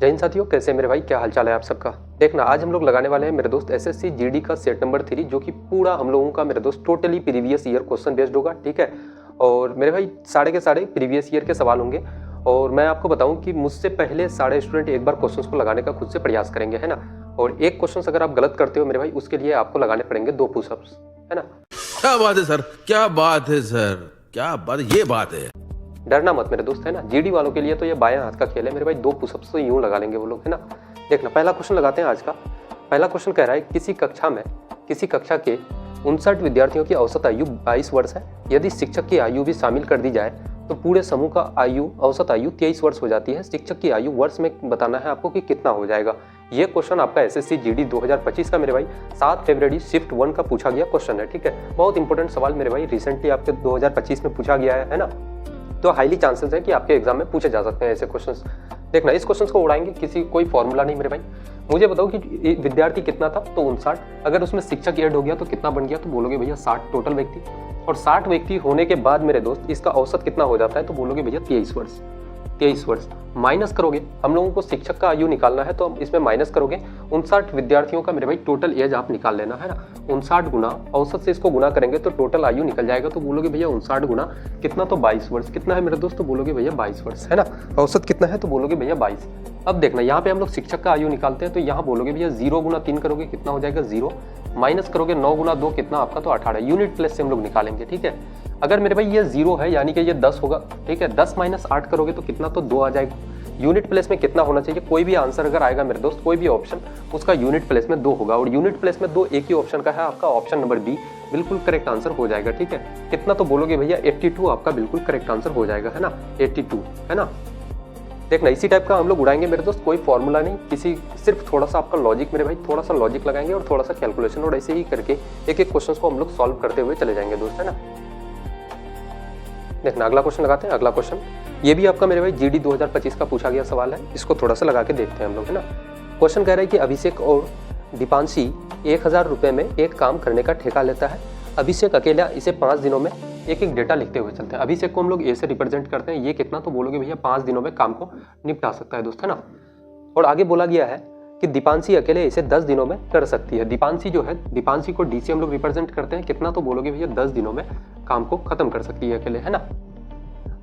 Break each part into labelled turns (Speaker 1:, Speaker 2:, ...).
Speaker 1: जय हिंद साथियों, कैसे हैं मेरे भाई? क्या हालचाल है आप सबका? देखना, आज हम लोग लगाने वाले हैं मेरे दोस्त एसएससी जीडी का सेट नंबर 3, जो कि पूरा हम लोगों का मेरे दोस्त totally previous year question based होगा। ठीक है, और मेरे भाई सारे के सारे प्रीवियस ईयर के सवाल होंगे। और मैं आपको बताऊं कि मुझसे पहले सारे स्टूडेंट एक बार क्वेश्चन को लगाने का खुद से प्रयास करेंगे, है ना। और एक क्वेश्चन अगर आप गलत करते हो मेरे भाई, उसके लिए आपको लगाने पड़ेंगे 2 पुशअप्स, है ना।
Speaker 2: क्या बात है सर, क्या बात है सर, क्या बात, ये बात है।
Speaker 1: डरना मत मेरे दोस्त, है ना। जीडी वालों के लिए तो ये बायां हाथ का खेल है मेरे भाई। 2 पुशअप्स तो यूं लगा लेंगे वो लोग, है ना। देखना, पहला क्वेश्चन लगाते हैं आज का। पहला क्वेश्चन कह रहा है, किसी कक्षा के 59 विद्यार्थियों की औसत आयु 22 वर्ष है। यदि शिक्षक की आयु भी शामिल कर दी जाए तो पूरे समूह का औसत आयु 23 वर्ष हो जाती है। शिक्षक की आयु वर्ष में बताना है आपको कि कितना हो जाएगा। ये क्वेश्चन आपका एसएससी जीडी 2025 का मेरे भाई 7 फरवरी शिफ्ट 1 का पूछा गया क्वेश्चन है। ठीक है, बहुत इंपॉर्टेंट सवाल मेरे भाई, रिसेंटली आपके 2025 में पूछा गया है ना। तो हाईली चांसेस है कि आपके एग्जाम में पूछे जा सकते हैं ऐसे क्वेश्चंस। देखना, इस क्वेश्चंस को उड़ाएंगे, कोई फॉर्मूला नहीं मेरे भाई। मुझे बताओ कि विद्यार्थी कितना था, तो 59। अगर उसमें शिक्षक ऐड हो गया तो कितना बन गया, तो बोलोगे भैया 60 टोटल व्यक्ति। और 60 व्यक्ति होने के बाद मेरे दोस्त इसका औसत कितना हो जाता है, तो बोलोगे भैया 23 वर्ष। 23 वर्ष माइनस करोगे, हम लोगों को शिक्षक का आयु निकालना है, तो हम इसमें माइनस करोगे 59 विद्यार्थियों का मेरे भाई टोटल एज आप निकाल लेना, है ना। 59 गुना औसत से इसको गुना करेंगे तो टोटल आयु निकल जाएगा। तो बोलोगे भैया 59 गुना कितना, तो 22 वर्ष। कितना है मेरे दोस्त, तो बोलोगे भैया 22 वर्ष, है ना। औसत कितना है, तो बोलोगे भैया 22। अब देखना, यहाँ पे हम लोग शिक्षक का आयु निकालते हैं, तो यहाँ बोलोगे भैया 0 गुना 3 करोगे, कितना हो जाएगा 0। माइनस करोगे 9 गुना 2, कितना आपका, तो 18। यूनिट प्लेस से हम लोग निकालेंगे। ठीक है, अगर मेरे भाई ये 0 है यानी कि ये 10 होगा। ठीक है, 10 माइनस 8 करोगे तो कितना, तो 2 आ जाएगा। यूनिट प्लेस में कितना होना चाहिए, कोई भी आंसर अगर आएगा मेरे दोस्त, कोई भी ऑप्शन, उसका यूनिट प्लेस में 2 होगा। और यूनिट प्लेस में 2 एक ही ऑप्शन का है, आपका ऑप्शन नंबर बी बिल्कुल करेक्ट आंसर हो जाएगा। ठीक है, कितना, तो बोलोगे भैया 82 आपका बिल्कुल करेक्ट आंसर हो जाएगा, है ना। 82, है ना। देखना, इसी टाइप का हम लोग उड़ाएंगे मेरे दोस्त, कोई फॉर्मूला नहीं, सिर्फ थोड़ा सा आपका लॉजिक मेरे भाई, थोड़ा सा लॉजिक लगाएंगे और थोड़ा सा कैलकुलेशन, और ऐसे ही करके एक एक क्वेश्चन को हम लोग सॉल्व करते हुए चले जाएंगे दोस्त, है ना। देखना, अगला क्वेश्चन लगाते हैं। अगला क्वेश्चन ये भी आपका मेरे भाई जीडी 2025 का पूछा गया सवाल है। इसको थोड़ा सा लगा के देखते हैं हम लोग, है ना। क्वेश्चन कह रहा है कि अभिषेक और दीपांशी 1000 रुपये में एक काम करने का ठेका लेता है। अभिषेक अकेला इसे 5 दिनों में एक एक डेटा लिखते हुए चलते हैं। अभिषेक को हम लोग ए से रिप्रेजेंट करते हैं। ये कितना, तो बोलोगे भैया 5 दिनों में काम को निपटा सकता है दोस्त, है ना। और आगे बोला गया है कि दीपांशी अकेले इसे 10 दिनों में कर सकती है। दीपांशी जो है, दीपांशी को डी से हम लोग रिप्रेजेंट करते हैं। कितना, तो बोलोगे भैया 10 दिनों में काम को खत्म कर सकती है अकेले, है ना।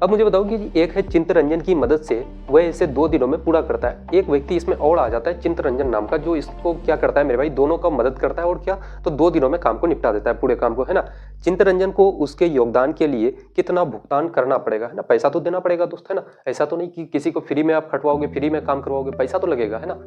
Speaker 1: अब मुझे बताओ कि एक है चिंतरंजन की मदद से वह इसे 2 दिनों में पूरा करता है। एक व्यक्ति इसमें और आ जाता है चिंतरंजन नाम का, जो इसको क्या करता है मेरे भाई, दोनों का मदद करता है। और क्या, तो 2 दिनों में काम को निपटा देता है, पूरे काम को, है ना। चिंतरंजन को उसके योगदान के लिए कितना भुगतान करना पड़ेगा, है ना। पैसा तो देना पड़ेगा दोस्त, है ना। ऐसा तो नहीं कि किसी को फ्री में आप खटवाओगे, फ्री में काम करवाओगे, पैसा तो लगेगा, है ना।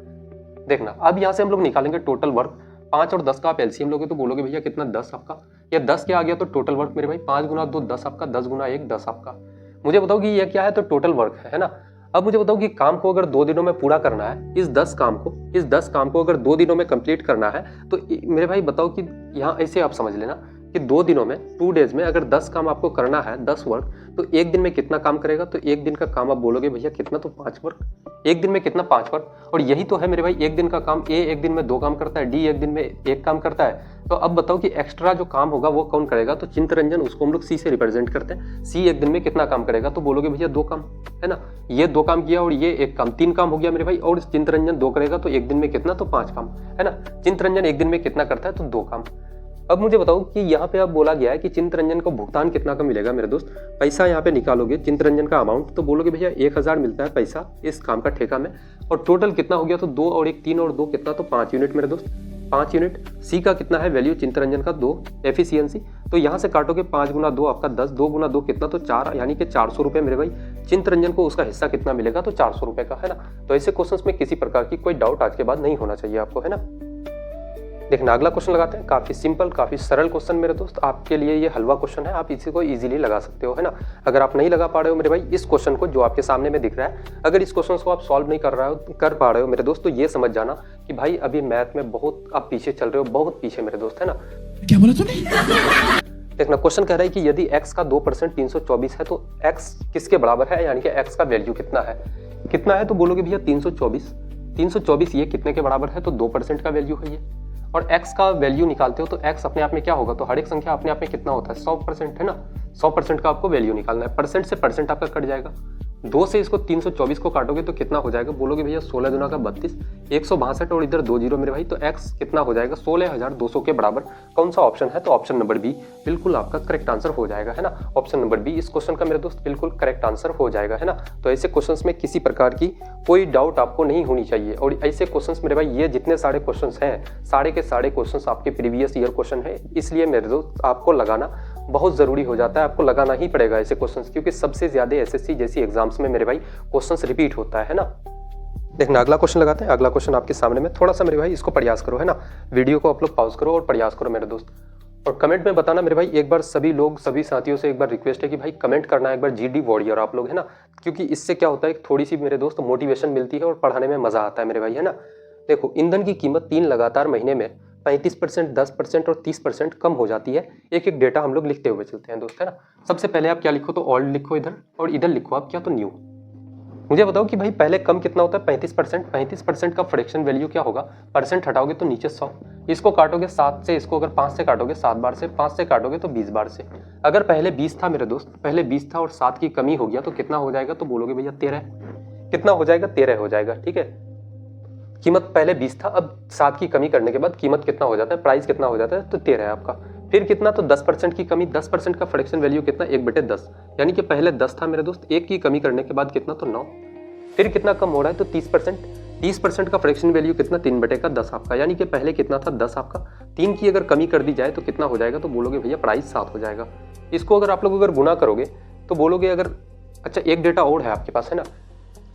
Speaker 1: देखना, अब यहाँ से हम लोग निकालेंगे टोटल वर्क। 5 और 10 का आप एलसीएम लोगे तो बोलोगे भैया कितना, 10 आपका। या 10 के आ गया तो टोटल वर्क मेरे भाई 5 गुना 2 10 आपका, 10 गुना 1 10 आपका। मुझे बताओ कि ये क्या है, तो टोटल वर्क है ना। अब मुझे बताओ कि काम को अगर 2 दिनों में पूरा करना है, इस 10 काम को अगर 2 दिनों में कंप्लीट करना है, तो मेरे भाई बताओ कि यहाँ ऐसे आप समझ लेना कि 2 दिनों में 2 डेज में अगर 10 काम आपको करना है, 10 वर्क, तो एक दिन में कितना काम करेगा, तो एक दिन का काम आप बोलोगे भैया कितना, तो 5 वर्क। एक दिन में कितना, 5 वर्क। और यही तो है मेरे भाई, एक दिन का काम ए एक दिन में 2 काम करता है, डी एक दिन में 1 काम करता है। तो अब बताओ कि एक्स्ट्रा जो काम होगा वो कौन करेगा, तो चिंतरंजन, उसको हम लोग सी से रिप्रेजेंट करते हैं। सी एक दिन में कितना काम करेगा, तो बोलोगे भैया 2 काम, है ना। ये 2 काम किया और ये 1 काम, 3 काम हो गया मेरे भाई। और चिंतरंजन 2 करेगा तो एक दिन में कितना, तो 5 काम, है ना। चिंतरंजन एक दिन में कितना करता है, तो 2 काम। अब मुझे बताओ कि यहाँ पे अब बोला गया है कि चिंतरंजन को भुगतान कितना का मिलेगा मेरे दोस्त। पैसा यहाँ पे निकालोगे चिंतरंजन का अमाउंट, तो बोलोगे भैया 1000 मिलता है पैसा इस काम का ठेका में। और टोटल कितना हो गया, तो 2 और 1 3 और 2 कितना, तो 5 यूनिट मेरे दोस्त, 5 यूनिट। सी का कितना है वैल्यू, चिंतरंजन का 2 एफिशिएंसी। तो यहाँ से काटोगे 5 गुना 2 आपका 10, 2 गुना 2 कितना, तो 4, यानी कि 400 रुपये मेरे भाई। चिंतरंजन को उसका हिस्सा कितना मिलेगा, तो 400 रुपये का, है ना। तो ऐसे क्वेश्चन में किसी प्रकार की कोई डाउट आज के बाद नहीं होना चाहिए आपको, है ना। देखना, अगला क्वेश्चन लगाते हैं। काफी सिंपल, काफी सरल क्वेश्चन मेरे दोस्त, आपके लिए ये हलवा क्वेश्चन है, आप इसी को इजीली लगा सकते हो, है ना। अगर आप नहीं लगा पा रहे हो मेरे भाई इस क्वेश्चन को, जो आपके सामने में दिख रहा है, अगर इस क्वेश्चन को आप सॉल्व नहीं कर पा रहे हो मेरे दोस्त, तो ये समझ जाना कि भाई अभी मैथ में बहुत आप पीछे चल रहे हो, बहुत पीछे मेरे दोस्त, है ना।
Speaker 2: क्या बोला तूने?
Speaker 1: देखना, क्वेश्चन कह रहा है कि यदि x का 2% 324 है, तो x किसके बराबर है, यानी कि x का वैल्यू कितना है, तो बोलोगे भैया 324 ये कितने के बराबर है, तो 2% का वैल्यू है ये। और x का वैल्यू निकालते हो तो x अपने आप में क्या होगा, तो हर एक संख्या अपने आप में कितना होता है, 100%, है ना। 100% का आपको वैल्यू निकालना है, परसेंट से परसेंट आपका कट जाएगा। 2 से इसको 324 को काटोगे तो कितना हो जाएगा, बोलोगे भैया 16 दूना का 32, 162 और इधर 2 जीरो मेरे भाई, तो x कितना हो जाएगा 16,200 के बराबर। कौन सा ऑप्शन है, तो ऑप्शन नंबर बी बिल्कुल आपका करेक्ट आंसर हो जाएगा, है ना। ऑप्शन नंबर बी इस क्वेश्चन का मेरे दोस्त बिल्कुल करेक्ट आंसर हो जाएगा, है ना। तो ऐसे क्वेश्चंस में किसी प्रकार की कोई डाउट आपको नहीं होनी चाहिए। और ऐसे क्वेश्चंस मेरे भाई ये जितने सारे क्वेश्चंस हैं सारे के सारे क्वेश्चंस आपके प्रीवियस ईयर क्वेश्चन है, इसलिए मेरे दोस्त आपको लगाना बहुत ज़रूरी हो जाता है। आपको लगाना ही पड़ेगा ऐसे क्वेश्चंस, क्योंकि सबसे ज़्यादा एसएससी जैसी एग्जाम्स में मेरे भाई क्वेश्चंस रिपीट होता है ना। देखना अगला क्वेश्चन लगाते हैं। अगला क्वेश्चन आपके सामने में, थोड़ा सा मेरे भाई इसको प्रयास करो, है ना। वीडियो को आप लोग पॉज करो और प्रयास करो मेरे दोस्त, और कमेंट में बताना मेरे भाई। एक बार सभी लोग सभी साथियों से एक बार रिक्वेस्ट है कि भाई कमेंट करना एक बार जीडी वॉरियर आप लोग, है ना, क्योंकि इससे क्या होता है थोड़ी सी मेरे दोस्त मोटिवेशन मिलती है और पढ़ाने में मजा आता है मेरे भाई, है ना। देखो ईंधन की कीमत 3 लगातार महीने में 35%, 10% और 30% कम हो जाती है। एक एक डेटा हम लोग लिखते हुए चलते हैं दोस्त, है ना। सबसे पहले आप क्या लिखो, तो ओल्ड लिखो इधर, और इधर लिखो आप क्या, तो न्यू। मुझे बताओ कि भाई पहले कम कितना होता है, 35%। 35% का फ्रैक्शन वैल्यू क्या होगा, परसेंट हटाओगे तो नीचे 100, इसको काटोगे 7 से, इसको अगर 5 से काटोगे 7 बार से, 5 से काटोगे तो 20 बार से। अगर पहले 20 था मेरे दोस्त, पहले 20 था और 7 की कमी हो गया तो कितना हो जाएगा, तो बोलोगे भैया 13। कितना हो जाएगा, 13 हो जाएगा, ठीक है। कीमत पहले 20 था, अब 7 की कमी करने के बाद कीमत कितना हो जाता है, प्राइस कितना हो जाता है, तो 13 है आपका। फिर कितना, तो 10% की कमी, 10% का फ्रैक्शन वैल्यू कितना, 1/10, यानी कि पहले 10 था मेरे दोस्त, 1 की कमी करने के बाद कितना, तो 9। फिर कितना कम हो रहा है, तो 30%। 30% का फ्रैक्शन वैल्यू कितना, 3/10 आपका, यानी कि पहले कितना था 10 आपका, 3 की अगर कमी कर दी जाए तो कितना हो जाएगा, तो बोलोगे भैया प्राइस 7 हो जाएगा। इसको अगर आप लोग अगर गुना करोगे तो बोलोगे अगर, अच्छा एक डेटा और है आपके पास, है ना।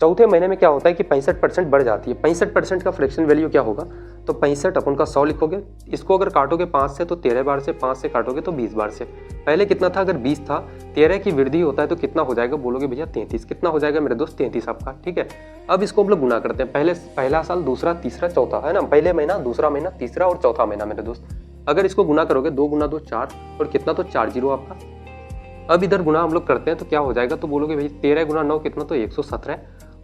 Speaker 1: चौथे महीने में क्या होता है कि 65% बढ़ जाती है। 65% का फ्रैक्शन वैल्यू क्या होगा, तो 65 अपन का 100 लिखोगे, इसको अगर काटोगे 5 से तो 13 बार से, 5 से काटोगे तो 20 बार से। पहले कितना था, अगर 20 था, 13 की वृद्धि होता है तो कितना हो जाएगा, बोलोगे भैया 33। कितना हो जाएगा मेरे दोस्त, 33 आपका, ठीक है। अब इसको हम लोग गुना करते हैं, पहला साल, दूसरा, तीसरा, चौथा, है ना। पहले महीना, दूसरा महीना, तीसरा और चौथा महीना मेरे दोस्त। अगर इसको गुना करोगे 2 गुना 2 4, और कितना, तो 4 जीरो आपका। अब इधर गुना हम लोग करते हैं तो क्या हो जाएगा, तो बोलोगे भाई 13 गुना 9 कितना, तो 117,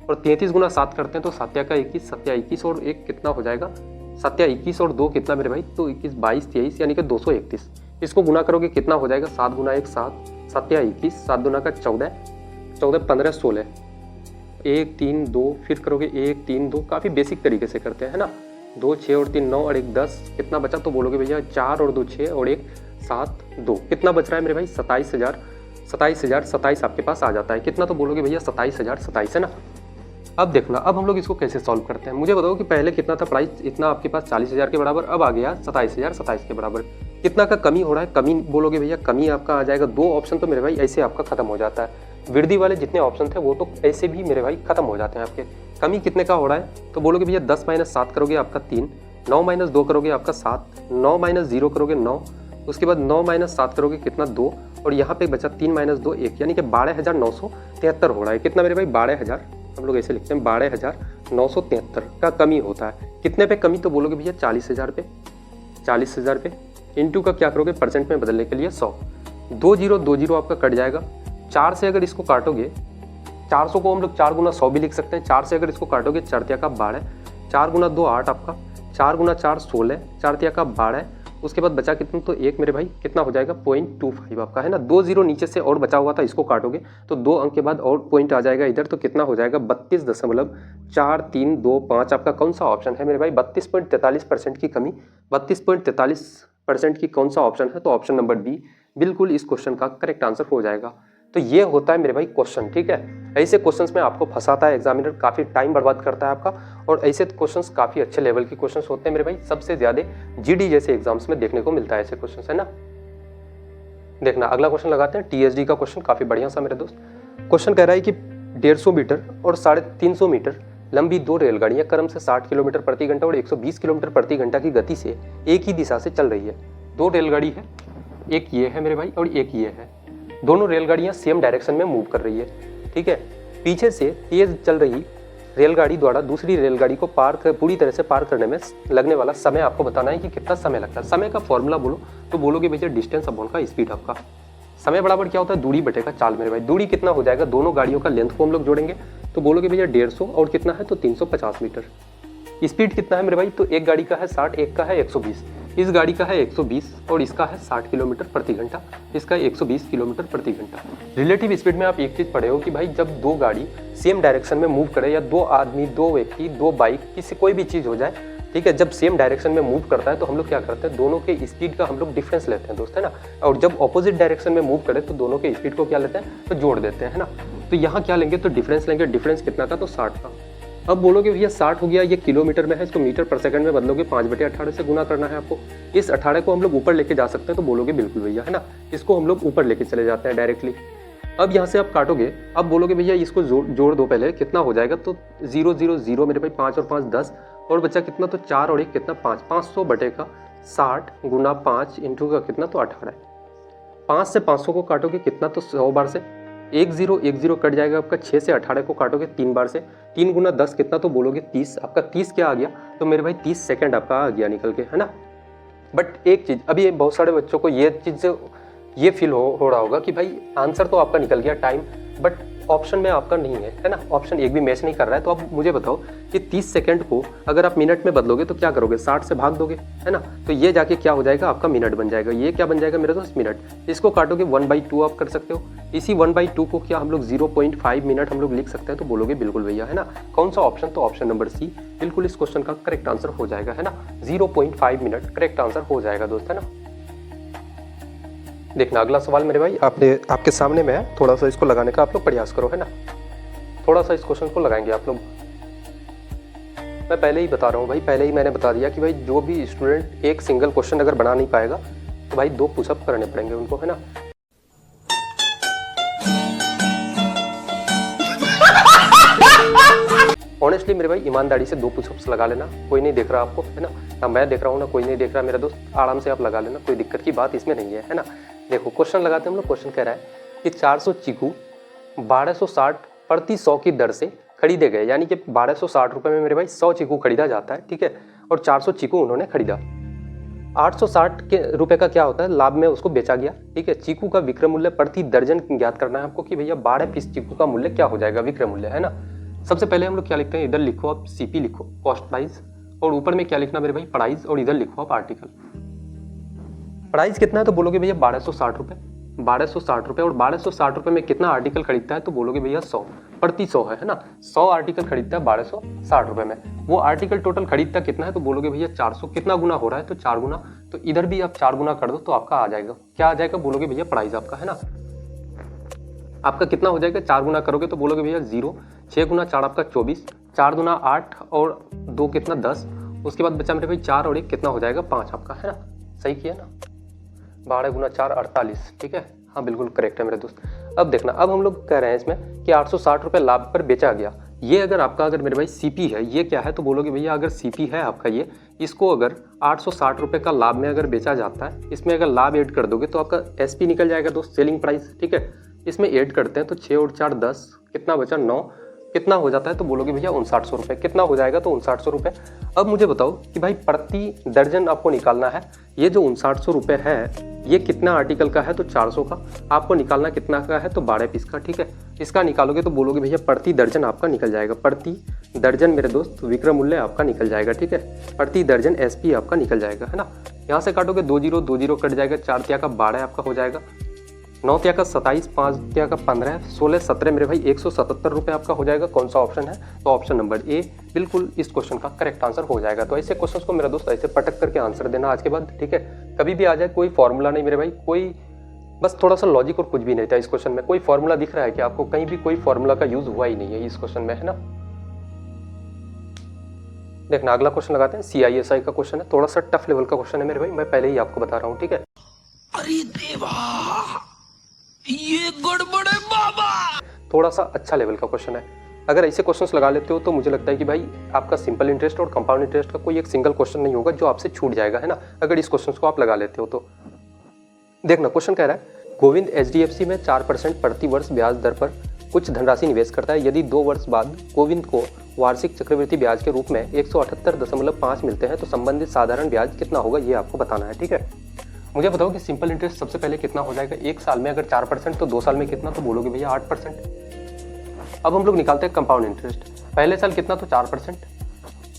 Speaker 1: और 33 गुना 7 करते हैं तो 7 का 21, 7 21 और 1 कितना हो जाएगा, 7 21 और 2 कितना मेरे भाई, तो 21, 22, 23, यानी कि 231। इसको गुना करोगे कितना हो जाएगा, 7 गुना 1 7, 7 21, 7 दूना का 14, 14 15 16, 1 3 2, फिर करोगे 1 3 2, काफ़ी बेसिक तरीके से करते हैं, है ना। 2 6 और 3 9 और 1 10, कितना बचा, तो बोलोगे भैया 4 और 2 6 और 1 7 2, कितना बच रहा है मेरे भाई, 27,027 आपके पास आ जाता है। कितना, तो बोलोगे भैया 27,027, है ना। अब देखना, अब हम लोग इसको कैसे सॉल्व करते हैं। मुझे बताओ कि पहले कितना था प्राइस, इतना आपके पास 40,000 के बराबर, अब आ गया 27,027 के बराबर। कितना का कमी हो रहा है, कमी बोलोगे भैया, कमी आपका आ जाएगा 2 ऑप्शन, तो मेरे भाई ऐसे आपका खत्म हो जाता है। वृद्धि वाले जितने ऑप्शन थे वो तो ऐसे भी मेरे भाई खत्म हो जाते हैं आपके। कमी कितने का हो रहा है, तो बोलोगे भैया 10 - 7 करोगे आपका 3, 9 - 2 करोगे आपका 7, 9 - 0 करोगे 9, उसके बाद 9 - 7 करोगे कितना 2, और यहाँ पे बचा 3 - 2 1, यानी कि 12,973 हो रहा है। कितना मेरे भाई, 12,000, हम लोग ऐसे लिखते हैं 12,973 का कमी होता है। कितने पे कमी, तो बोलोगे भैया 40,000 पे, 40,000 पे इंटू का क्या करोगे, परसेंट में बदलने के लिए 100, 2 जीरो आपका कट जाएगा। 4 से अगर इसको काटोगे, 400 को हम लोग 4 गुना 100 भी लिख सकते हैं। 4 से अगर इसको काटोगे, 4 तिया का 12, 4 गुना 2 8 आपका, 4 गुना 4 16, 4 तिया का 12, उसके बाद बचा कितना, तो 1 मेरे भाई, कितना हो जाएगा 0.25 आपका, है ना। 2 जीरो नीचे से और बचा हुआ था, इसको काटोगे तो 2 अंक के बाद और पॉइंट आ जाएगा इधर, तो कितना हो जाएगा 32.4325 आपका कौन सा ऑप्शन है मेरे भाई, 32.43% की कमी, 32.43% की कौन सा ऑप्शन है, तो ऑप्शन नंबर बी बिल्कुल इस क्वेश्चन का करेक्ट आंसर हो जाएगा। तो ये होता है मेरे भाई क्वेश्चन, ठीक है। ऐसे क्वेश्चंस में आपको फंसाता है एग्जामिनर, काफ़ी टाइम बर्बाद करता है आपका, और ऐसे क्वेश्चंस काफ़ी अच्छे लेवल के क्वेश्चंस होते हैं मेरे भाई। सबसे ज़्यादा जीडी जैसे एग्जाम्स में देखने को मिलता है ऐसे क्वेश्चंस, है ना। देखना अगला क्वेश्चन लगाते हैं, टीएसडी का क्वेश्चन, काफ़ी बढ़िया सा मेरे दोस्त। क्वेश्चन कह रहा है कि 150 मीटर और 350 मीटर लंबी 2 रेलगाड़ियाँ क्रम से 60 किलोमीटर प्रति घंटा और 120 किलोमीटर प्रति घंटा की गति से एक ही दिशा से चल रही है। 2 रेलगाड़ी है, एक ये है मेरे भाई और एक ये है। दोनों रेलगाड़ियां सेम डायरेक्शन में मूव कर रही है, ठीक है। पीछे से तेज चल रही रेलगाड़ी द्वारा दूसरी रेलगाड़ी को पूरी तरह से पार करने में लगने वाला समय आपको बताना है कि कितना समय लगता है। समय का फॉर्मूला बोलो तो बोलोगे भैया डिस्टेंस अपॉन का स्पीड आपका। समय बराबर क्या होता है, दूरी बटेगा चाल मेरे भाई। दूरी कितना हो जाएगा, दोनों गाड़ियों का लेंथ को हम लोग जोड़ेंगे तो बोलोगे भैया 150 और कितना है, तो 350 मीटर। स्पीड कितना है मेरे भाई, तो एक गाड़ी का है 60, एक का है 120, इस गाड़ी का है 120 और इसका है 60 किलोमीटर प्रति घंटा, इसका 120 किलोमीटर प्रति घंटा। रिलेटिव स्पीड में आप एक चीज़ पढ़े हो कि भाई जब दो गाड़ी सेम डायरेक्शन में मूव करे, या दो आदमी, दो व्यक्ति, दो बाइक, किसी कोई भी चीज़ हो जाए, ठीक है, जब सेम डायरेक्शन में मूव करता है तो हम लोग क्या करते हैं, दोनों के स्पीड का हम लोग डिफरेंस लेते हैं दोस्त, है ना। और जब ऑपोजिट डायरेक्शन में मूव करे तो दोनों के स्पीड को क्या लेते हैं, तो जोड़ देते हैं, है ना। तो यहाँ क्या लेंगे, तो डिफरेंस लेंगे। डिफरेंस कितना था, तो 60 था। अब बोलोगे भैया 60 हो गया, ये किलोमीटर में है, इसको मीटर पर सेकंड में बदलोगे, 5/18 से गुना करना है आपको। इस 18 को हम लोग ऊपर लेके जा सकते हैं, तो बोलोगे बिल्कुल भैया, है ना। इसको हम लोग ऊपर लेके चले जाते हैं डायरेक्टली। अब यहाँ से आप काटोगे, अब बोलोगे भैया इसको जोड़ दो पहले, कितना हो जाएगा, तो 0 0 0 मेरे भाई, 5 और 5 10, और बचा कितना, तो 4 और 1 कितना, 5। 500/60 गुना 5 इंटू का कितना, तो 18। 5 से 500 को काटोगे कितना, तो 100 बार से। 1 0 1 0 कट जाएगा आपका। 6 से 18 को काटोगे 3 बार से। 3 गुना 10 कितना, तो बोलोगे 30। आपका 30 क्या आ गया, तो मेरे भाई 30 सेकंड आपका आ गया निकल के, है ना। बट एक चीज़, अभी बहुत सारे बच्चों को ये चीज़ ये फील हो रहा होगा कि भाई आंसर तो आपका निकल गया टाइम, बट ऑप्शन में आपका नहीं है ना, ऑप्शन एक भी मैच नहीं कर रहा है। तो अब मुझे बताओ कि 30 सेकंड को अगर आप मिनट में बदलोगे तो क्या करोगे, 60 से भाग दोगे, है ना। तो ये जाके क्या हो जाएगा, आपका मिनट बन जाएगा। ये क्या बन जाएगा मेरे दोस्त, मिनट। इसको काटोगे 1/2 आप कर सकते हो। इसी 1/2 को क्या हम लोग 0.5 मिनट हम लोग लिख सकते हैं, तो बोलोगे बिल्कुल भैया, है ना। कौन सा ऑप्शन, तो ऑप्शन नंबर सी बिल्कुल इस क्वेश्चन का करेक्ट आंसर हो जाएगा, है ना। 0.5 मिनट करेक्ट आंसर हो जाएगा दोस्त, है ना। देखना अगला सवाल मेरे भाई आपके सामने में है, थोड़ा सा इसको लगाने का आप लोग प्रयास करो, है ना। थोड़ा सा इस क्वेश्चन को लगाएंगे आप लोग। मैं पहले ही बता रहा हूँ भाई, पहले ही मैंने बता दिया कि भाई जो भी स्टूडेंट एक सिंगल क्वेश्चन अगर बना नहीं पाएगा तो भाई 2 पुशअप करने पड़ेंगे उनको, है ना। ऑनेस्टली मेरे भाई ईमानदारी से 2 पुशअप्स लगा लेना, कोई नहीं देख रहा आपको, है ना मैं देख रहा हूँ ना, कोई नहीं देख रहा मेरा दोस्त, आराम से आप लगा लेना, कोई दिक्कत की बात इसमें नहीं है ना। देखो क्वेश्चन लगाते हैं हम लोग। क्वेश्चन कह रहा है कि 400 चीकू 1260 प्रति 100 की दर से खरीदे गए, यानी कि 1260 रुपये में मेरे भाई 100 चीकू खरीदा जाता है, ठीक है, और 400 चीकू उन्होंने खरीदा। 860 के रुपए का क्या होता है, लाभ में उसको बेचा गया, ठीक है। चीकू का विक्रय मूल्य प्रति दर्जन ज्ञात करना है आपको कि भैया 12 पीस चीकू का मूल्य क्या हो जाएगा, विक्रय मूल्य, है ना। सबसे पहले हम लोग क्या लिखते हैं, इधर लिखो आप सीपी लिखो, कॉस्ट प्राइस, और ऊपर में क्या लिखना मेरे भाई, प्राइस, और इधर लिखो आप आर्टिकल। प्राइस कितना है, तो बोलोगे भैया 1260 रुपये, 1260 रुपये, और 1260 रुपये में कितना आर्टिकल खरीदता है, तो बोलोगे भैया 100 प्रति 100 है ना। 100 आर्टिकल खरीदता है 1260 रुपये में। वो आर्टिकल टोटल खरीदता कितना है, तो बोलोगे भैया 400। कितना गुना हो रहा है, तो 4 गुना, तो इधर भी आप 4 गुना कर दो तो आपका आ जाएगा, क्या आ जाएगा, बोलोगे भैया प्राइस आपका, है ना। आपका कितना हो जाएगा, 4 गुना करोगे तो बोलोगे भैया 0। 6 गुना 4 आपका 24, 4 गुना 8 और 2 कितना 10, उसके बाद बचा मेरे भाई 4 और 1 कितना हो जाएगा 5 आपका, है ना। सही किया ना, 12 गुना 4 48, ठीक है, हाँ बिल्कुल करेक्ट है मेरे दोस्त। अब देखना, अब हम लोग कह रहे हैं इसमें कि 860 रुपये लाभ पर बेचा गया। ये अगर आपका अगर मेरे भाई सीपी है, ये क्या है, तो बोलोगे भैया अगर सीपी है आपका ये, इसको अगर 860 रुपये का लाभ में अगर बेचा जाता है, इसमें अगर लाभ ऐड कर दोगे तो आपका एसपी निकल जाएगा दोस्त, सेलिंग प्राइस, ठीक है। इसमें ऐड करते हैं तो 6 और 4 10, कितना बचा 9, कितना हो जाता है, तो बोलोगे भैया 5900 रुपये, कितना हो जाएगा, तो 5900 रुपये। अब मुझे बताओ कि भाई प्रति दर्जन आपको निकालना है, ये जो 5900 रुपये है ये कितना आर्टिकल का है, तो 400 का। आपको निकालना कितना का है, तो 12 पीस का, ठीक है। इसका निकालोगे तो बोलोगे भैया प्रति दर्जन आपका निकल जाएगा, प्रति दर्जन मेरे दोस्त विक्रय मूल्य आपका निकल जाएगा, ठीक है। प्रति दर्जन एसपी आपका निकल जाएगा, है ना। यहाँ से काटोगे 2 0 2 0 कट जाएगा, 4 तिया का 12 आपका हो जाएगा, 9 तिया का 27, 5 तिया का 15, 16 17 मेरे भाई 177 रुपये आपका हो जाएगा। कौन सा ऑप्शन है, तो ऑप्शन नंबर ए बिल्कुल इस क्वेश्चन का करेक्ट आंसर हो जाएगा। तो ऐसे क्वेश्चंस को मेरा दोस्त ऐसे पटक करके आंसर देना आज के बाद, ठीक है। कभी भी आ जाए, कोई फॉर्मूला नहीं मेरे भाई, कोई बस थोड़ा सा लॉजिक और कुछ भी नहीं था इस क्वेश्चन में। कोई फॉर्मूला दिख रहा है कि आपको, कहीं भी कोई फॉर्मूला का यूज हुआ ही नहीं है इस क्वेश्चन में, है ना। देखना अगला क्वेश्चन लगाते हैं, CISI का क्वेश्चन है, थोड़ा सा टफ लेवल का क्वेश्चन है मेरे भाई, मैं पहले ही आपको बता रहा हूँ, ठीक है।
Speaker 2: अरे देवा, ये गड़बड़ है बाबा।
Speaker 1: थोड़ा सा अच्छा लेवल का क्वेश्चन है। अगर ऐसे क्वेश्चंस लगा लेते हो तो मुझे लगता है कि भाई आपका सिंपल इंटरेस्ट और कंपाउंड इंटरेस्ट का कोई एक सिंगल क्वेश्चन नहीं होगा जो आपसे छूट जाएगा, है ना, अगर इस क्वेश्चन को आप लगा लेते हो तो। देखना क्वेश्चन कह रहा है, गोविंद HDFC में 4% प्रति वर्ष ब्याज दर पर कुछ धनराशि निवेश करता है। यदि 2 वर्ष बाद गोविंद को वार्षिक चक्रवृद्धि ब्याज के रूप में 178.5 मिलते हैं तो संबंधित साधारण ब्याज कितना होगा, ये आपको बताना है, ठीक है। मुझे बताओ कि सिंपल इंटरेस्ट सबसे पहले कितना हो जाएगा, 1 साल में अगर 4% तो 2 साल में कितना, तो बोलोगे भैया 8%। अब हम लोग निकालते हैं कंपाउंड इंटरेस्ट, पहले साल कितना, तो 4%,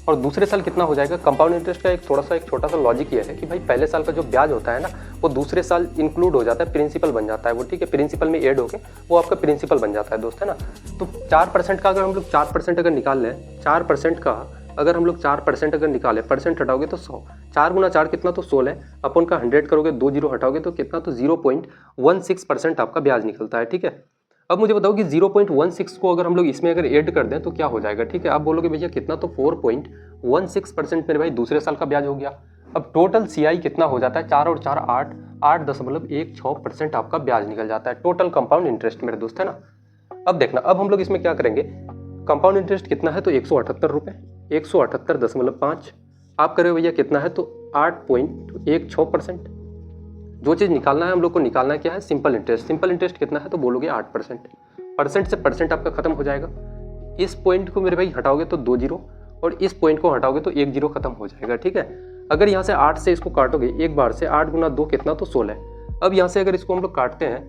Speaker 1: और दूसरे साल कितना हो जाएगा। कंपाउंड इंटरेस्ट का एक छोटा सा लॉजिक ये है कि भाई पहले साल का जो ब्याज होता है ना वो दूसरे साल इंक्लूड हो जाता है, प्रिंसिपल बन जाता है वो, ठीक है, प्रिंसिपल में ऐड होके वो आपका प्रिंसिपल बन जाता है दोस्त, है ना। तो 4% का अगर हम लोग 4% अगर निकाल लें, 4% का अगर हम लोग 4% अगर निकालें, परसेंट हटाओगे तो 100, 4 गुना 4 कितना तो 16, अपन का 100 करोगे, 2 जीरो हटाओगे तो कितना तो 0.16% आपका ब्याज निकलता है, ठीक है। अब मुझे बताओ कि 0.16 को अगर हम लोग इसमें अगर ऐड कर दें तो क्या हो जाएगा, ठीक है। आप बोलोगे भैया कितना तो 4.16% मेरे भाई दूसरे साल का ब्याज हो गया। अब टोटल CI कितना हो जाता है, 4 और 4 8, 8.16% आपका ब्याज निकल जाता है टोटल कंपाउंड इंटरेस्ट मेरे दोस्त, है ना। अब देखना, अब हम लोग इसमें क्या करेंगे, कंपाउंड इंटरेस्ट कितना है तो 178 रुपये, 178.5 आप करे भैया कितना है तो 8.16%। जो चीज़ निकालना है हम लोग को, निकालना क्या है, सिंपल इंटरेस्ट। सिंपल इंटरेस्ट कितना है तो बोलोगे 8%, परसेंट से परसेंट आपका खत्म हो जाएगा। इस पॉइंट को मेरे भाई हटाओगे तो 2 जीरो, और इस पॉइंट को हटाओगे तो 1 जीरो खत्म हो जाएगा, ठीक है। अगर यहाँ से 8 से इसको काटोगे एक बार से, 8 गुना 2 कितना तो 16। अब यहाँ से अगर इसको हम लोग काटते हैं,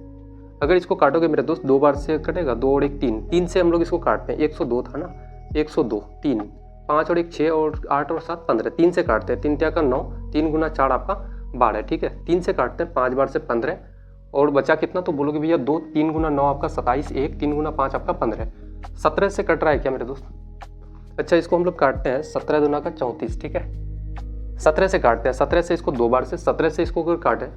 Speaker 1: अगर इसको काटोगे मेरे दोस्त 2 बार से कटेगा, 2 और 1 3, 3 से हम लोग इसको काटते हैं, 102 था ना, 102, 3, 5 और 1 6 और 8 और 7 15, 3 से काटते हैं, 3 त्या का 9, 3 गुना 4 आपका 12, ठीक है। 3 से काटते हैं, 5 बार से 15 और बचा कितना तो बोलोगे भैया 2, 3 गुना 9 आपका 27, 1 3 गुना 5 आपका 15, 17 से कट रहा है क्या मेरे दोस्त। अच्छा इसको हम लोग काटते हैं, 17 दूना का 34, ठीक है। 17 से काटते हैं, 17 से इसको 2 बार से, 17 से इसको अगर काटें,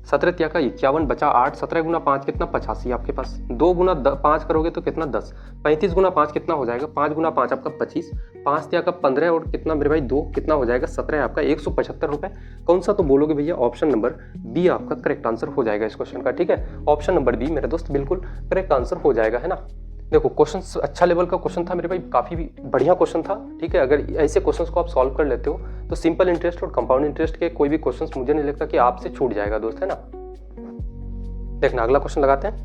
Speaker 1: 17 त्या का 51 बचा 8, 17 गुना 5 कितना 85 आपके पास, 2 गुना 5 करोगे तो कितना 10, 35 गुना 5 कितना हो जाएगा, 5 गुना 5 आपका 25, 5 त्या का 15 और कितना मेरे भाई 2 कितना हो जाएगा 17 आपका 175 रुपये। कौन सा तो बोलोगे भैया ऑप्शन नंबर बी आपका करेक्ट आंसर हो जाएगा इस क्वेश्चन का, ठीक है। ऑप्शन नंबर बी मेरे दोस्त बिल्कुल करेक्ट आंसर हो जाएगा, है ना। देखो क्वेश्चन अच्छा लेवल का क्वेश्चन था मेरे भाई, काफ़ी बढ़िया क्वेश्चन था, ठीक है। अगर ऐसे क्वेश्चंस को आप सॉल्व कर लेते हो तो सिंपल इंटरेस्ट और कंपाउंड इंटरेस्ट के कोई भी क्वेश्चंस मुझे नहीं लगता कि आपसे छूट जाएगा दोस्त, है ना। देखना अगला क्वेश्चन लगाते हैं।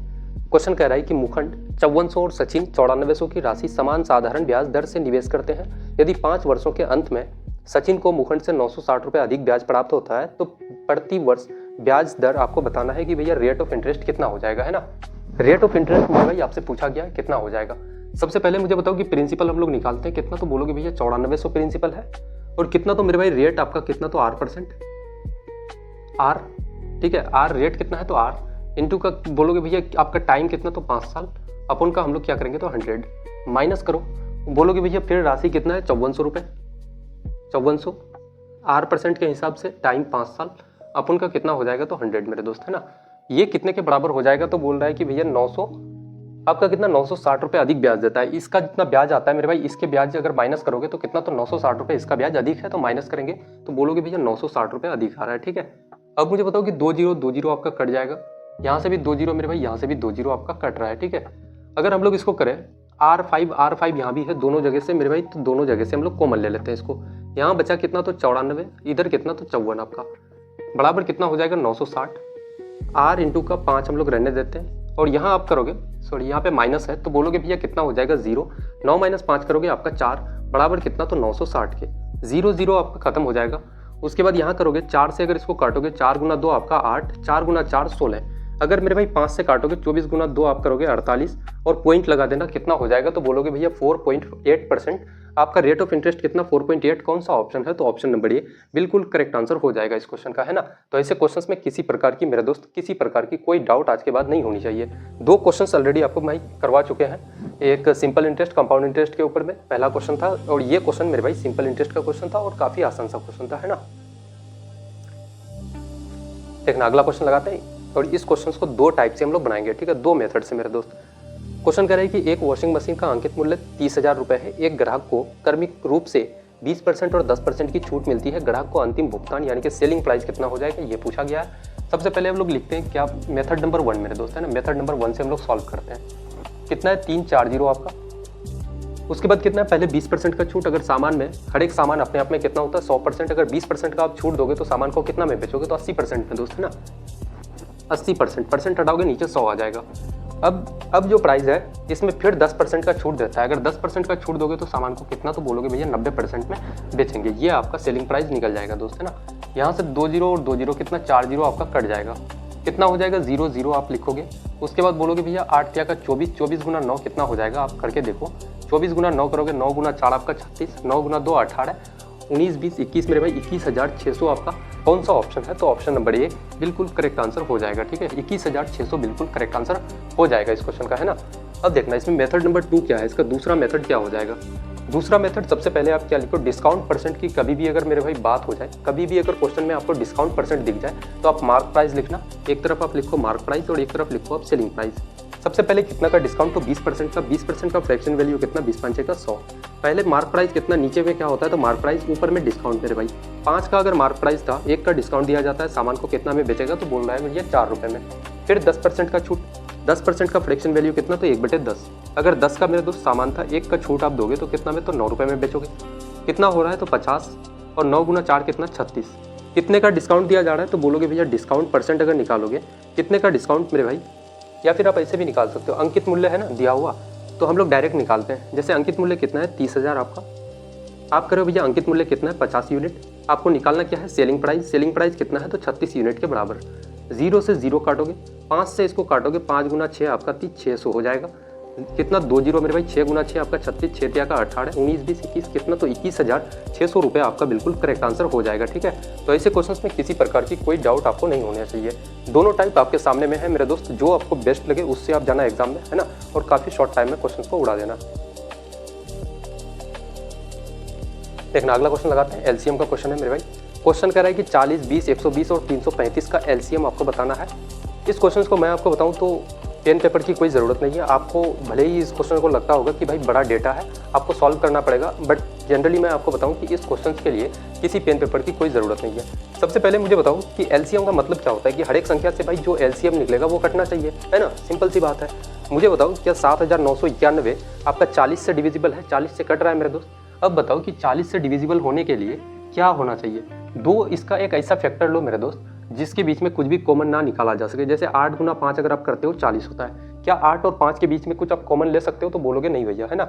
Speaker 1: क्वेश्चन कह रहा है कि मुखंड 5400 और सचिन 9400 की राशि समान साधारण ब्याज दर से निवेश करते हैं। यदि 5 वर्षों के अंत में सचिन को मुखंड से 960 रुपये अधिक ब्याज प्राप्त होता है तो प्रति वर्ष ब्याज दर आपको बताना है कि भैया रेट ऑफ इंटरेस्ट कितना हो जाएगा, है ना। रेट ऑफ इंटरेस्ट मुझे भाई आपसे पूछा गया कितना हो जाएगा। सबसे पहले मुझे बताओ कि प्रिंसिपल हम लोग निकालते हैं कितना, तो बोलोगे भैया 9400 प्रिंसिपल है और कितना तो मेरे भाई रेट आपका कितना तो 8%, आर, ठीक है। आर रेट कितना है तो आर इंटू का बोलोगे भैया आपका टाइम कितना तो 5 साल, अपन का हम लोग क्या करेंगे तो 100 माइनस करो, बोलोगे भैया फिर राशि कितना है 5400 रुपये, 5400 आर परसेंट के हिसाब से टाइम 5 साल, अपन का कितना हो जाएगा तो 100 मेरे दोस्त, है ना। ये कितने के बराबर हो जाएगा तो बोल रहा है कि भैया 900 आपका कितना 960 रुपये अधिक ब्याज देता है। इसका जितना ब्याज आता है मेरे भाई, इसके ब्याज अगर माइनस करोगे तो कितना तो 960 रुपये, इसका ब्याज अधिक है तो माइनस करेंगे तो बोलोगे भैया 960 रुपये अधिक आ रहा है, ठीक है। अब मुझे बताओ कि 2 जीरो आपका कट जाएगा, यहाँ से भी 2 जीरो मेरे भाई, यहाँ से भी 2 जीरो आपका कट रहा है, ठीक है। अगर हम लोग इसको करें R5 यहाँ भी है दोनों जगह से मेरे भाई, तो दोनों जगह से हम लोग कॉमन ले लेते हैं इसको। यहाँ बचा कितना तो 94, इधर कितना तो 54 आपका बराबर कितना हो जाएगा 960, R इंटू का 5 हम लोग रहने देते हैं और यहाँ आप करोगे, सॉरी यहाँ पे माइनस है तो बोलोगे भैया कितना हो जाएगा 0, 9 माइनस 5 करोगे आपका 4 बराबर कितना तो 960 के 0 आपका खत्म हो जाएगा। उसके बाद यहाँ करोगे 4 से अगर इसको काटोगे 4 गुना 2 आपका 8, 4 गुना 4 16, अगर मेरे भाई 5 से काटोगे 24 गुना 2 आप करोगे 48 और पॉइंट लगा देना कितना हो जाएगा तो बोलोगे भैया 4.8%। आपका रेट ऑफ इंटरेस्ट कितना 4.8, कौन सा ऑप्शन है तो ऑप्शन नंबर ए बिल्कुल करेक्ट आंसर हो जाएगा इस क्वेश्चन का, है ना। तो ऐसे क्वेश्चंस में किसी प्रकार की मेरे दोस्त किसी प्रकार की कोई डाउट आज के बाद नहीं होनी चाहिए। 2 क्वेश्चंस ऑलरेडी आपको मैं करवा चुके हैं, एक सिंपल इंटरेस्ट कंपाउंड इंटरेस्ट के ऊपर में पहला क्वेश्चन था और ये क्वेश्चन मेरे भाई सिंपल इंटरेस्ट का क्वेश्चन था और काफी आसान सा क्वेश्चन था, है ना। देखना अगला क्वेश्चन लगाते हैं और इस क्वेश्चन को 2 टाइप से हम लोग बनाएंगे, ठीक है, 2 मेथड से मेरे दोस्त। क्वेश्चन कह रहा है कि एक वॉशिंग मशीन का अंकित मूल्य 30,000 रुपये है। एक ग्राहक को क्रमिक रूप से 20% और 10% की छूट मिलती है। ग्राहक को अंतिम भुगतान यानी कि सेलिंग प्राइस कितना हो जाएगा ये पूछा गया है। सबसे पहले हम लोग लिखते हैं क्या मेथड नंबर 1 मेरे दोस्त, है ना। मेथड नंबर 1 से हम लोग सॉल्व करते हैं। कितना है 340 आपका, उसके बाद कितना है पहले 20% का छूट। अगर सामान में हर एक सामान अपने आप में कितना होता है 100%, अगर 20% का आप छूट दोगे तो सामान को कितना में बेचोगे तो 80% में दोस्त, है ना। 80% हटाओगे नीचे 100 आ जाएगा। अब जो प्राइस है इसमें फिर 10% का छूट देता है। अगर 10% का छूट दोगे तो सामान को कितना तो बोलोगे भैया 90% में बेचेंगे। ये आपका सेलिंग प्राइस निकल जाएगा दोस्त, है ना। यहाँ से 2 जीरो और 2 जीरो कितना 4 जीरो आपका कट जाएगा, कितना हो जाएगा 0 आप लिखोगे। उसके बाद बोलोगे भैया 8 त्या का 24, 24 गुना 9 कितना हो जाएगा आप करके देखो 24 गुना 9 करोगे, 9 गुना 4 आपका 36, 9 गुना 2 18, 19 20 21 मेरे भाई 21,600 आपका कौन सा ऑप्शन है? तो ऑप्शन नंबर ए बिल्कुल करेक्ट आंसर हो जाएगा। ठीक है, 21,600 बिल्कुल करेक्ट आंसर हो जाएगा इस क्वेश्चन का, है ना। अब देखना इसमें मेथड नंबर 2 क्या है, इसका दूसरा मेथड क्या हो जाएगा। दूसरा मेथड सबसे पहले आप क्या लिखो, डिस्काउंट परसेंट की कभी भी अगर मेरे भाई बात हो जाए, कभी भी अगर क्वेश्चन में आपको डिस्काउंट परसेंट दिख जाए तो आप मार्क प्राइस लिखना। एक तरफ आप लिखो मार्क प्राइस और एक तरफ लिखो आप सेलिंग प्राइस। सबसे पहले कितना का डिस्काउंट, तो 20% का, 20% का फ्रैक्शन वैल्यू कितना, 20 5 का 100। पहले मार्क प्राइस कितना, नीचे में क्या होता है तो मार्क प्राइस, ऊपर में डिस्काउंट मेरे भाई। 5 का अगर मार्क प्राइस था, 1 का डिस्काउंट दिया जाता है, सामान को कितना में बेचेगा तो बोल रहा है भैया 4 रुपये में। फिर 10% का छूट, 10% का फ्रैक्शन वैल्यू कितना, तो 1/10। अगर 10 का मेरे दोस्त सामान था, 1 का छूट आप दोगे तो कितना में, तो 9 रुपये में बेचोगे। कितना हो रहा है तो 50, और 9 गुना 4 कितना, 36। कितने का डिस्काउंट दिया जा रहा है तो बोलोगे भैया डिस्काउंट परसेंट अगर निकालोगे कितने का डिस्काउंट मेरे भाई, या फिर आप ऐसे भी निकाल सकते हो, अंकित मूल्य है ना दिया हुआ, तो हम लोग डायरेक्ट निकालते हैं। जैसे अंकित मूल्य कितना है 30,000 आपका, आप करो भैया अंकित मूल्य कितना है 50 यूनिट। आपको निकालना क्या है, सेलिंग प्राइस। सेलिंग प्राइस कितना है तो 36 यूनिट के बराबर। 0 से 0 काटोगे, 5 से इसको काटोगे, 5 गुना 6 आपका 600 हो जाएगा। कितना, 2 जीरो मेरे भाई, 6 गुना 6 आपका 36, 6 का 18, 19 20 21 कितना, तो 21,600 रुपये आपका बिल्कुल करेक्ट आंसर हो जाएगा। ठीक है, तो ऐसे क्वेश्चंस में किसी प्रकार की कोई डाउट आपको नहीं होना चाहिए। दोनों टाइप आपके सामने में है मेरे दोस्त, जो आपको बेस्ट लगे उससे आप जाना एग्जाम में, है ना, और काफ़ी शॉर्ट टाइम में क्वेश्चन को उड़ा देना। देखना अगला क्वेश्चन लगाते हैं, एलसीएम का क्वेश्चन है मेरे भाई। क्वेश्चन कह रहा है कि 40 20 120 और 335 का एलसीएम आपको बताना है। इस क्वेश्चन को मैं आपको बताऊं तो पेन पेपर की कोई ज़रूरत नहीं है आपको। भले ही इस क्वेश्चन को लगता होगा कि भाई बड़ा डेटा है, आपको सॉल्व करना पड़ेगा, बट जनरली मैं आपको बताऊं कि इस क्वेश्चन के लिए किसी पेन पेपर की कोई ज़रूरत नहीं है। सबसे पहले मुझे बताऊं कि एलसीएम का मतलब क्या होता है, कि हर एक संख्या से भाई जो एलसीएम निकलेगा वो कटना चाहिए, है ना, सिंपल सी बात है। मुझे बताओ क्या 7,991 आपका 40 से डिविजिबल है, 40 से कट रहा है मेरे दोस्त। अब बताओ कि 40 से डिविजिबल होने के लिए क्या होना चाहिए। दो इसका एक ऐसा फैक्टर लो मेरे दोस्त जिसके बीच में कुछ भी कॉमन ना निकाला जा सके। जैसे 8 गुना 5 अगर आप करते हो 40 होता है, क्या 8 और 5 के बीच में कुछ आप कॉमन ले सकते हो, तो बोलोगे नहीं भैया, है ना।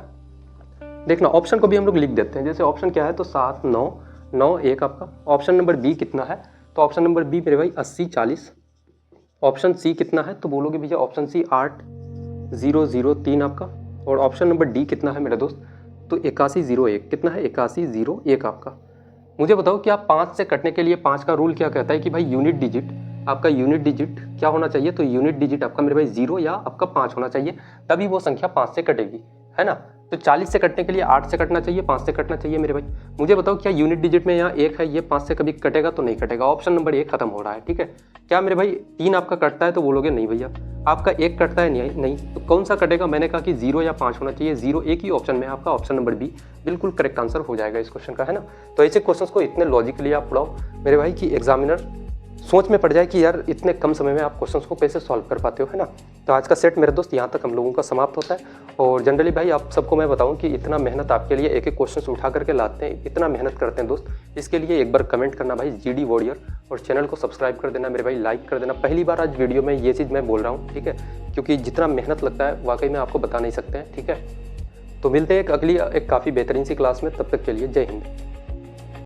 Speaker 1: देखना ऑप्शन को भी हम लोग लिख देते हैं। जैसे ऑप्शन क्या है तो 7 9 9 1 आपका। ऑप्शन नंबर बी कितना है, तो ऑप्शन नंबर बी मेरे भाई 80 40। ऑप्शन सी कितना है, तो बोलोगे भैया ऑप्शन सी 8 0 0 3 आपका। और ऑप्शन नंबर डी कितना है मेरे दोस्त, तो 81 0 1 कितना है, 81 0 1 आपका। मुझे बताओ कि आप 5 से कटने के लिए 5 का रूल क्या कहता है कि भाई यूनिट डिजिट, आपका यूनिट डिजिट क्या होना चाहिए, तो यूनिट डिजिट आपका मेरे भाई 0 या आपका 5 होना चाहिए, तभी वो संख्या 5 से कटेगी, है ना। तो 40 से कटने के लिए 8 से कटना चाहिए, 5 से कटना चाहिए मेरे भाई। मुझे बताओ क्या यूनिट डिजिट में यहाँ 1 है, ये 5 से कभी कटेगा, तो नहीं कटेगा। ऑप्शन नंबर 1 खत्म हो रहा है। ठीक है, क्या मेरे भाई 3 आपका कटता है, तो बोलोगे नहीं भैया। आपका 1 कटता है, नहीं, तो कौन सा कटेगा, मैंने कहा कि 0 या 5 होना चाहिए। 0 एक ही ऑप्शन में आपका, ऑप्शन नंबर बी बिल्कुल करेक्ट आंसर हो जाएगा इस क्वेश्चन का, है ना। तो ऐसे क्वेश्चंस को इतने लॉजिकली आप पढ़ाओ मेरे भाई कि एग्जामिनर सोच में पड़ जाए कि यार इतने कम समय में आप क्वेश्चंस को कैसे सॉल्व कर पाते हो, है ना। तो आज का सेट मेरे दोस्त यहाँ तक हम लोगों का समाप्त होता है। और जनरली भाई आप सबको मैं बताऊँ कि इतना मेहनत आपके लिए एक एक क्वेश्चन उठा करके लाते हैं, इतना मेहनत करते हैं दोस्त। इसके लिए एक बार कमेंट करना भाई जीडी वॉरियर, और चैनल को सब्सक्राइब कर देना मेरे भाई, लाइक कर देना। पहली बार आज वीडियो में ये चीज़ मैं बोल रहा हूँ, ठीक है, क्योंकि जितना मेहनत लगता है वाकई में आपको बता नहीं सकते हैं। ठीक है, तो मिलते हैं एक अगली एक काफ़ी बेहतरीन सी क्लास में, तब तक के लिए जय हिंद।